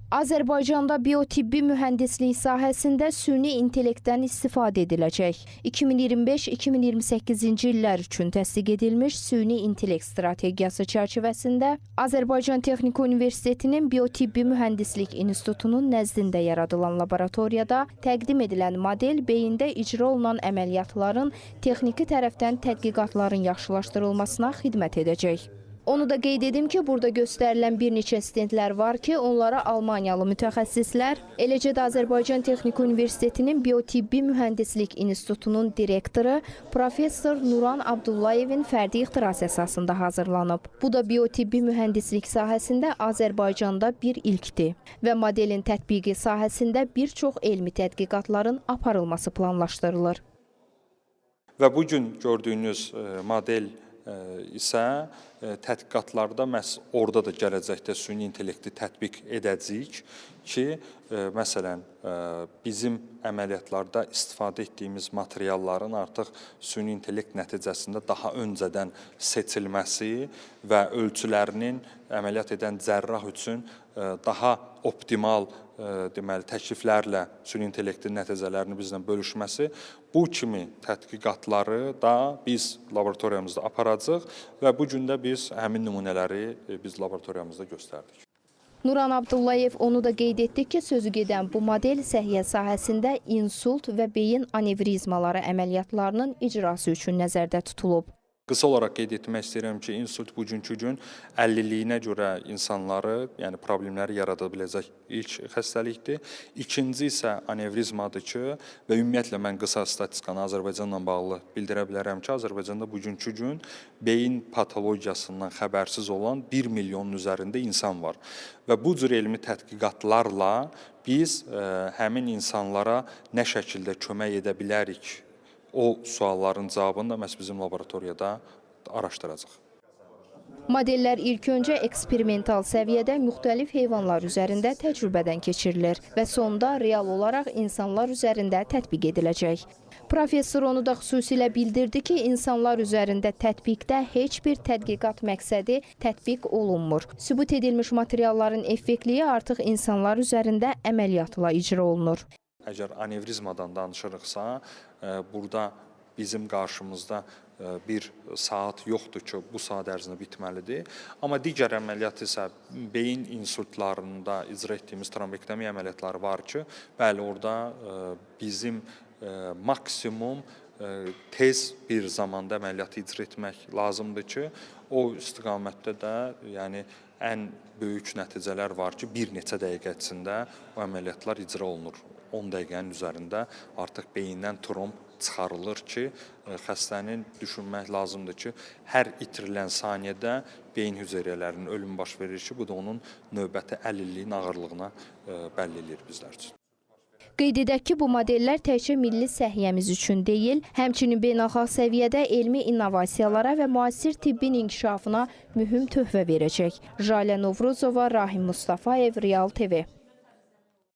Azərbaycanda biotibbi mühəndislik sahəsində süni intellektdən istifadə ediləcək. 2025-2028-ci illər üçün təsdiq edilmiş süni intellekt strategiyası çərçivəsində Azərbaycan Texniki Universitetinin Biotibbi Mühəndislik İnstitutunun nəzdində yaradılan laboratoriyada təqdim edilən model beyində icra olunan əməliyyatların texniki tərəfdən tədqiqatların yaxşılaşdırılmasına xidmət edəcək. Onu da qeyd edim ki, burada göstərilən bir neçə stendlər var ki, onlara Almaniyalı mütəxəssislər, eləcə də Azərbaycan Texniki Universitetinin Biotibbi Mühəndislik İnstitutunun direktoru Professor Nuran Abdullayevin fərdi ixtirası əsasında hazırlanıb. Bu da biotibbi mühəndislik sahəsində Azərbaycanda bir ilkdir və modelin tətbiqi sahəsində bir çox elmi tədqiqatların aparılması planlaşdırılır. Və bugün gördüyünüz model isə tədqiqatlarda məhz orada da gələcəkdə süni intellekti tətbiq edəcəyik ki, məsələn, bizim əməliyyatlarda istifadə etdiyimiz materialların artıq süni intellekt nəticəsində daha öncədən seçilməsi və ölçülərinin əməliyyat edən cərrah üçün daha optimal təkliflərlə süni intellektin nəticələrini bizlə bölüşməsi, bu kimi tədqiqatları da biz laboratoriyamızda aparacağıq və bu gün də biz həmin nümunələri biz laboratoriyamızda göstərdik. Nuran Abdullayev onu da qeyd etdi ki, sözü gedən bu model səhiyyə sahəsində insult və beyin anevrizmaları əməliyyatlarının icrası üçün nəzərdə tutulub. Qısa olaraq qeyd etmək istəyirəm ki, insult bugünkü gün 50-liyinə görə insanları, yəni problemləri yarada biləcək ilk xəstəlikdir. İkinci isə anevrizmadır ki, və ümumiyyətlə mən qısa statistikanı Azərbaycanla bağlı bildirə bilərəm ki, Azərbaycanda bugünkü gün beyin patologiyasından xəbərsiz olan 1 milyonun üzərində insan var. Və bu cür elmi tədqiqatlarla biz həmin insanlara nə şəkildə kömək edə bilərik, o sualların cavabını da məhz bizim laboratoriyada araşdıracaq. Modellər ilk öncə eksperimental səviyyədə müxtəlif heyvanlar üzərində təcrübədən keçirilir və sonda real olaraq insanlar üzərində tətbiq ediləcək. Professor onu da xüsusilə bildirdi ki, insanlar üzərində tətbiqdə heç bir tədqiqat məqsədi tətbiq olunmur. Sübut edilmiş materialların effektliyi artıq insanlar üzərində əməliyyatla icra olunur. Əgər anevrizmadan danışırıqsa, burada bizim qarşımızda bir saat yoxdur ki, bu saat ərzində bitməlidir. Amma digər əməliyyat isə beyin insultlarında icra etdiyimiz trombektomiya əməliyyatları var ki, bəli, orada bizim maksimum tez bir zamanda əməliyyatı icra etmək lazımdır ki, o istiqamətdə də yəni ən böyük nəticələr var ki, bir neçə dəqiqə içində o əməliyyatlar icra olunur. 10 dəqiqənin üzərində artıq beyindən tromb çıxarılır ki, xəstənin düşünmək lazımdır ki, hər itirilən saniyədə beyin hüceyrələrinin ölümü baş verir ki, bu da onun növbəti əlilliyin ağırlığına bəlli edir bizlər üçün. Qeyd edək ki, bu modellər təkcə milli səhiyyəmiz üçün deyil, həmçinin beynəlxalq səviyyədə elmi innovasiyalara və müasir tibbin inkişafına mühüm töhfə verəcək. Jalə Novruzova, Rahim Mustafayev, Real TV.